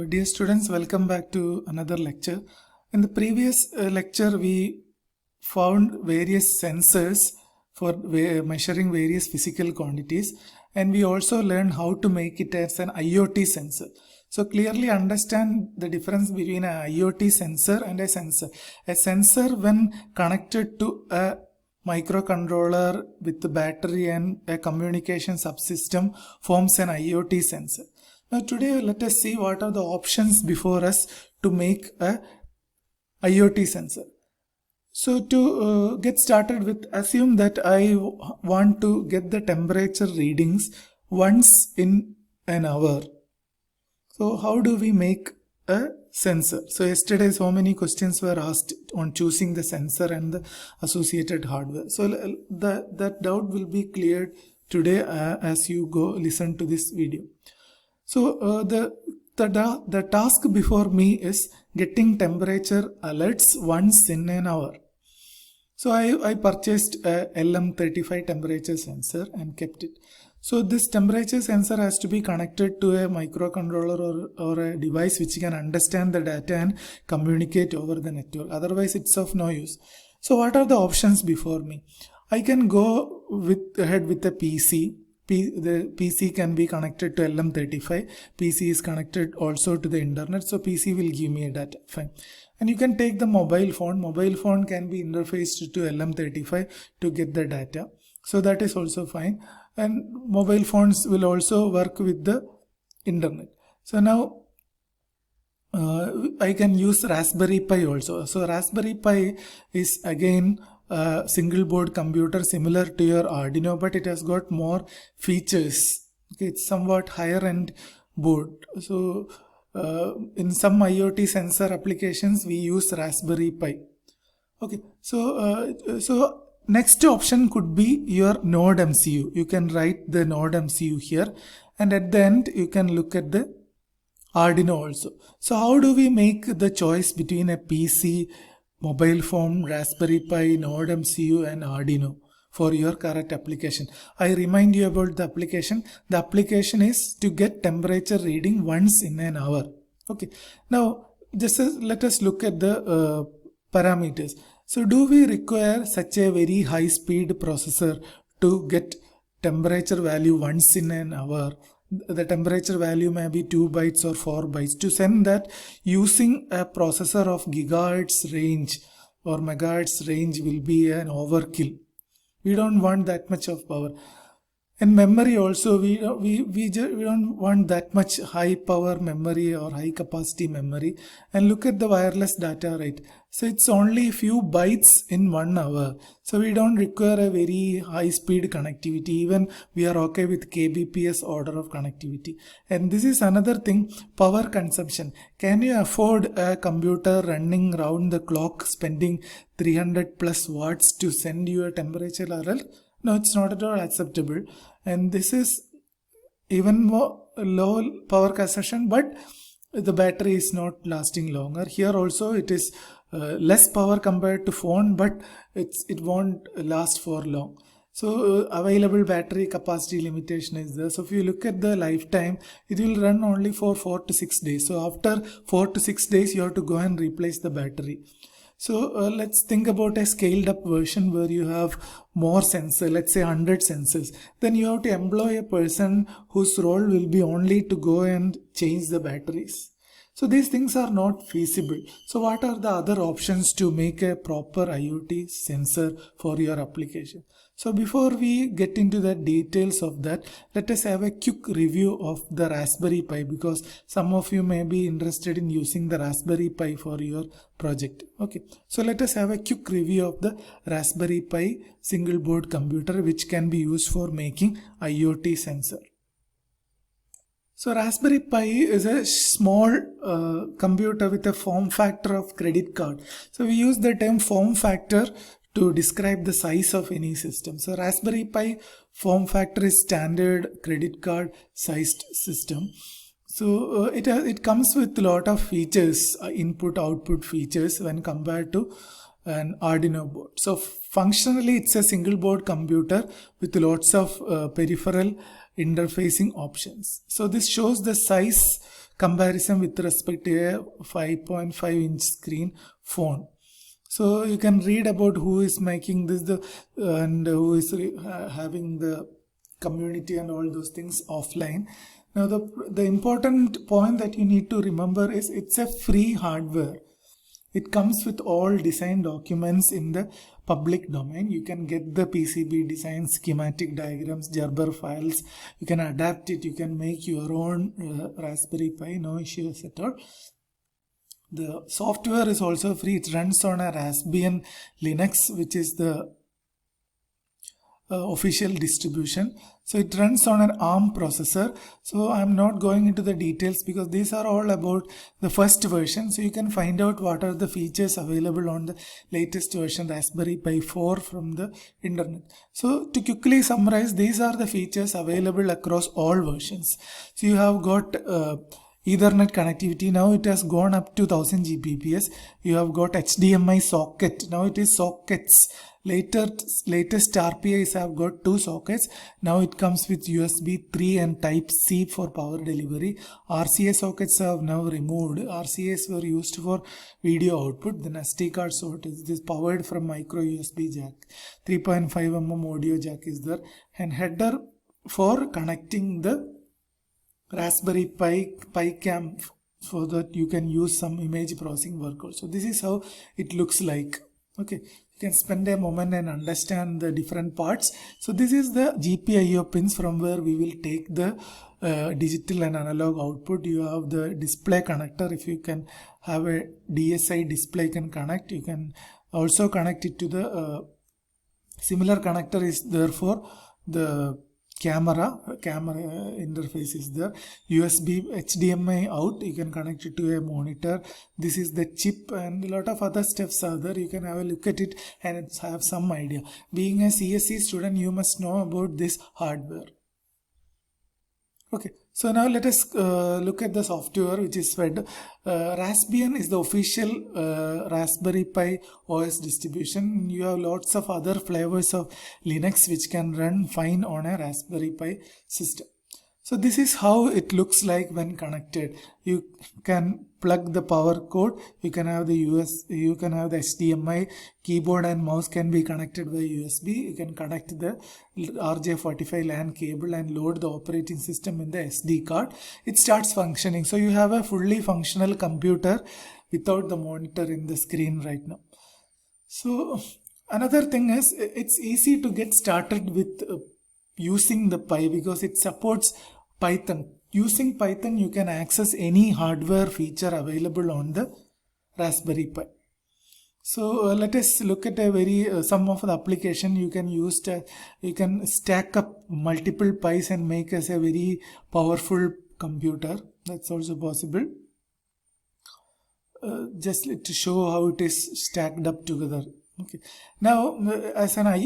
Dear students, welcome back to another lecture. In the previous lecture, we found various sensors for measuring various physical quantities, and we also learned how to make it as an IoT sensor. So clearly understand the difference between an IoT sensor and a sensor. A sensor, when connected to a microcontroller with the battery and a communication subsystem, forms an IoT sensor. Now today let us see what are the options before us to make a IoT sensor. So to get started with, assume that I want to get the temperature readings once in an hour. So how do we make a sensor? So yesterday so many questions were asked on choosing the sensor and the associated hardware. So that doubt will be cleared today as you go listen to this video. So the task before me is getting temperature alerts once in an hour. So I purchased a LM35 temperature sensor and kept it. So this temperature sensor has to be connected to a microcontroller or a device which can understand the data and communicate over the network. Otherwise it's of no use. So what are the options before me? I can go ahead with a PC. The PC can be connected to LM35. PC is connected also to the internet, so PC will give me a data. Fine. And you can take the mobile phone. Mobile phone can be interfaced to LM35 to get the data. So that is also fine. And mobile phones will also work with the internet. So now I can use Raspberry Pi also. So Raspberry Pi is again a single board computer similar to your Arduino, but it has got more features. Okay, it's somewhat higher end board. So in some IoT sensor applications we use Raspberry Pi. Okay, so next option could be your Node MCU. You can write the Node MCU here, and at the end you can look at the Arduino also. So how do we make the choice between a PC, mobile phone, Raspberry Pi, Node MCU and Arduino for your correct application? I remind you about the application. The application is to get temperature reading once in an hour. Okay. Now let us look at the parameters. So do we require such a very high speed processor to get temperature value once in an hour? The temperature value may be 2 bytes or 4 bytes. To send that using a processor of gigahertz range or megahertz range will be an overkill. We don't want that much of power. And memory also, we don't want that much high power memory or high capacity memory. And look at the wireless data rate. So it's only few bytes in 1 hour. So we don't require a very high speed connectivity. Even we are okay with kbps order of connectivity. And this is another thing, power consumption. Can you afford a computer running round the clock spending 300 plus watts to send you a temperature alert? No, it's not at all acceptable. And this is even more low power consumption, but the battery is not lasting longer. Here also it is less power compared to phone, but it won't last for long. So available battery capacity limitation is there. So if you look at the lifetime, it will run only for 4 to 6 days. So after 4 to 6 days, you have to go and replace the battery. So let's think about a scaled up version where you have more sensors, let's say 100 sensors. Then you have to employ a person whose role will be only to go and change the batteries. So these things are not feasible. So what are the other options to make a proper IoT sensor for your application? So before we get into the details of that, let us have a quick review of the Raspberry Pi, because some of you may be interested in using the Raspberry Pi for your project. Okay, so let us have a quick review of the Raspberry Pi single board computer which can be used for making IoT sensor. So Raspberry Pi is a small computer with a form factor of credit card. So we use the term form factor to describe the size of any system. So Raspberry Pi form factor is standard credit card sized system. So it comes with a lot of features, input output features when compared to an Arduino board. So functionally it's a single board computer with lots of peripheral interfacing options. So this shows the size comparison with respect to a 5.5-inch screen phone. So you can read about who is making this and who is having the community and all those things offline. Now the important point that you need to remember is it's a free hardware. It comes with all design documents in the public domain. You can get the PCB design, schematic diagrams, Gerber files. You can adapt it. You can make your own Raspberry Pi, no issues at all. The software is also free. It runs on a Raspbian Linux, which is the official distribution. So it runs on an ARM processor. So I'm not going into the details because these are all about the first version. So you can find out what are the features available on the latest version, Raspberry Pi 4, from the internet. So to quickly summarize, these are the features available across all versions. So you have got Ethernet connectivity. Now it has gone up to 1000 Gbps. You have got HDMI socket. Now it is sockets. Latest RPIs have got 2 sockets. Now it comes with USB 3 and Type C for power delivery. RCA sockets have now removed. RCAs were used for video output. Then SD card slot is powered from micro USB jack. 3.5mm audio jack is there, and header for connecting the Raspberry Pi cam so that you can use some image processing workload. So this is how it looks like. Okay, you can spend a moment and understand the different parts. So this is the GPIO pins from where we will take the digital and analog output. You have the display connector. If you can have a DSi display can connect, you can also connect it to the similar connector is there for the camera interface is there. USB HDMI out, you can connect it to a monitor. This is the chip, and a lot of other steps are there. You can have a look at it and have some idea. Being a CSE student, you must know about this hardware. Okay, so now let us look at the software which is fed. Raspbian is the official Raspberry Pi OS distribution. You have lots of other flavors of Linux which can run fine on a Raspberry Pi system. So this is how it looks like when connected. You can plug the power cord. You can have the HDMI. Keyboard and mouse can be connected by USB. You can connect the RJ45 LAN cable and load the operating system in the SD card. It starts functioning. So you have a fully functional computer without the monitor in the screen right now. So another thing is, it's easy to get started with using the Pi because it supports Python. Using Python, you can access any hardware feature available on the Raspberry Pi. So let us look at some of the application you can use. You can stack up multiple Pis and make as a very powerful computer. That's also possible. Just to show how it is stacked up together. Okay. Now,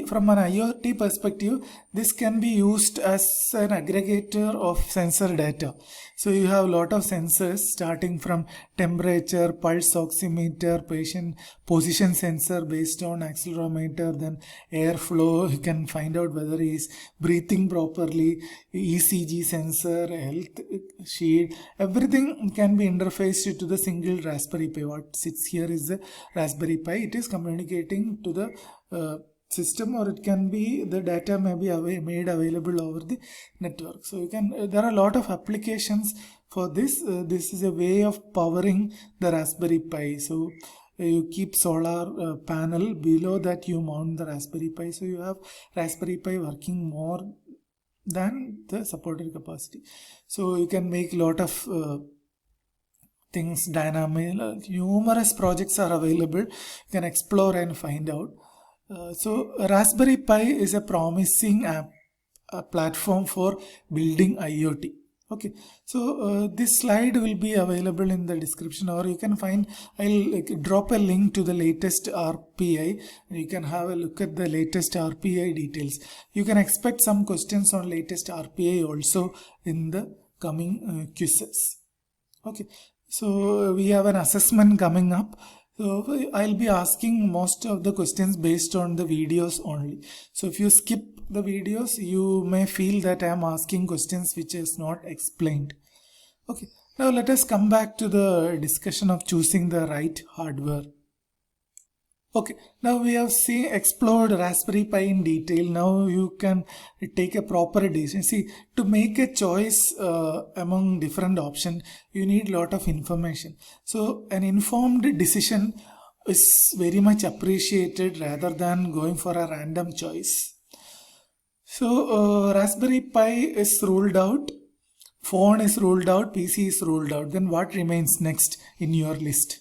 from an IoT perspective, this can be used as an aggregator of sensor data. So you have a lot of sensors starting from temperature, pulse oximeter, patient position sensor based on accelerometer, then airflow. You can find out whether he is breathing properly, ECG sensor, health sheet. Everything can be interfaced to the single Raspberry Pi. What sits here is the Raspberry Pi. It is communicating to the system, or it can be the data may be made available over the network. So you can there are a lot of applications for this. This is a way of powering the Raspberry Pi. So you keep solar panel, below that you mount the Raspberry Pi. So you have Raspberry Pi working more than the supported capacity. So you can make a lot of things dynamic. Numerous projects are available. You can explore and find out. So Raspberry Pi is a promising platform for building IoT. Okay, so this slide will be available in the description, or you can find, I'll drop a link to the latest RPI. You can have a look at the latest RPI details. You can expect some questions on latest RPI also in the coming quizzes. Okay, so we have an assessment coming up. So I'll be asking most of the questions based on the videos only. So if you skip the videos, you may feel that I am asking questions which is not explained. Okay. Now let us come back to the discussion of choosing the right hardware. Okay, now we have explored Raspberry Pi in detail. Now you can take a proper decision. See, to make a choice among different options, you need a lot of information. So an informed decision is very much appreciated rather than going for a random choice. So Raspberry Pi is ruled out, phone is ruled out, PC is ruled out. Then what remains next in your list?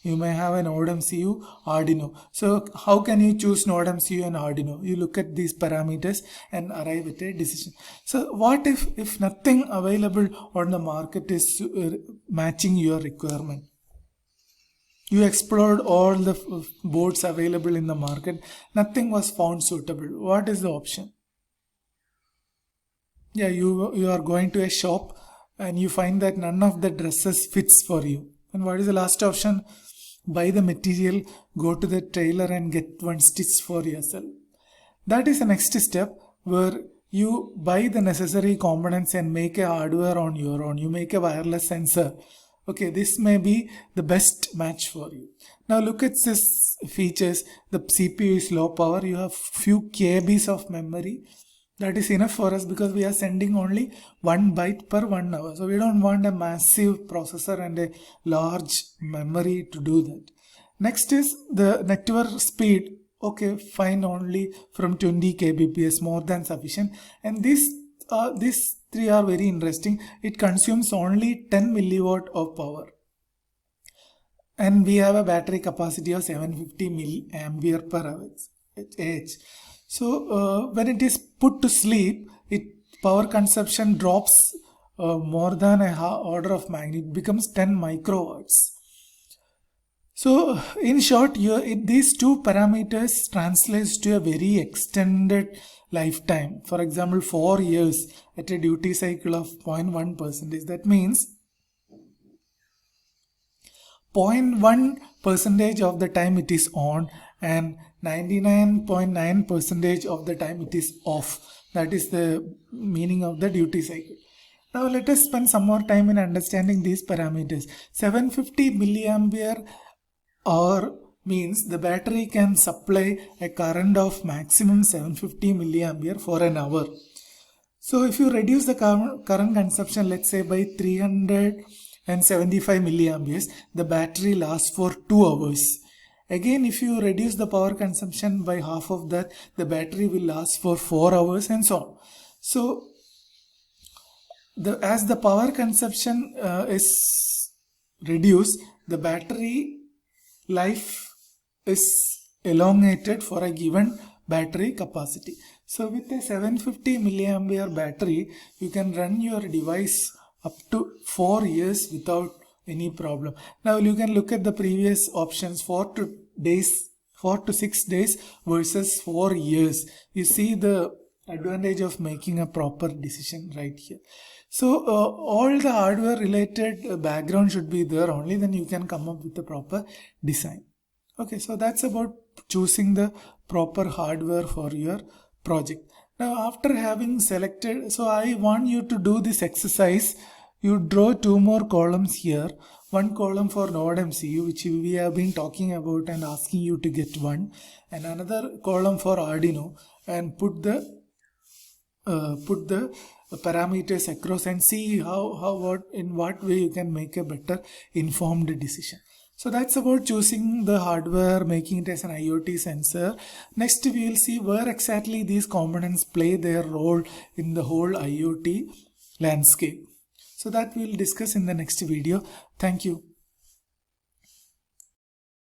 You may have an Node MCU, Arduino. So how can you choose Node MCU and Arduino? You look at these parameters and arrive at a decision. So what if nothing available on the market is matching your requirement? You explored all the boards available in the market. Nothing was found suitable. What is the option? Yeah, you are going to a shop and you find that none of the dresses fits for you. And what is the last option? Buy the material, go to the tailor and get one stitch for yourself. That is the next step where you buy the necessary components and make a hardware on your own. You make a wireless sensor. Okay, this may be the best match for you. Now look at this features. The CPU is low power. You have few KBs of memory. That is enough for us because we are sending only 1 byte per 1 hour. So we don't want a massive processor and a large memory to do that. Next is the network speed. Okay, fine, only from 20 kbps, more than sufficient. And these three are very interesting. It consumes only 10 milliwatt of power. And we have a battery capacity of 750 milliampere per hour. So when it is put to sleep, power consumption drops more than a order of magnitude. It becomes 10 microwatts. So in short, these two parameters translates to a very extended lifetime. For example, 4 years at a duty cycle of 0.1%. That means 0.1% of the time it is on and 99.9% of the time it is off. That is the meaning of the duty cycle. Now let us spend some more time in understanding these parameters. 750 milliampere hour means the battery can supply a current of maximum 750 milliampere for an hour. So if you reduce the current consumption, let's say by 375 milliamperes, the battery lasts for 2 hours. Again, if you reduce the power consumption by half of that, the battery will last for 4 hours and so on. So as the power consumption is reduced, the battery life is elongated for a given battery capacity. So with a 750 milliampere battery, you can run your device up to 4 years without any problem. Now you can look at the previous options, 4 to 6 days versus 4 years. You see the advantage of making a proper decision right here. So all the hardware related background should be there, only then you can come up with the proper design. Okay, so that's about choosing the proper hardware for your project. Now after having selected, so I want you to do this exercise. You draw 2 more columns here. One column for Node MCU, which we have been talking about and asking you to get one, and another column for Arduino, and put the parameters across and see in what way you can make a better informed decision. So that's about choosing the hardware, making it as an IoT sensor. Next we will see where exactly these components play their role in the whole IoT landscape. So that we'll discuss in the next video. Thank you.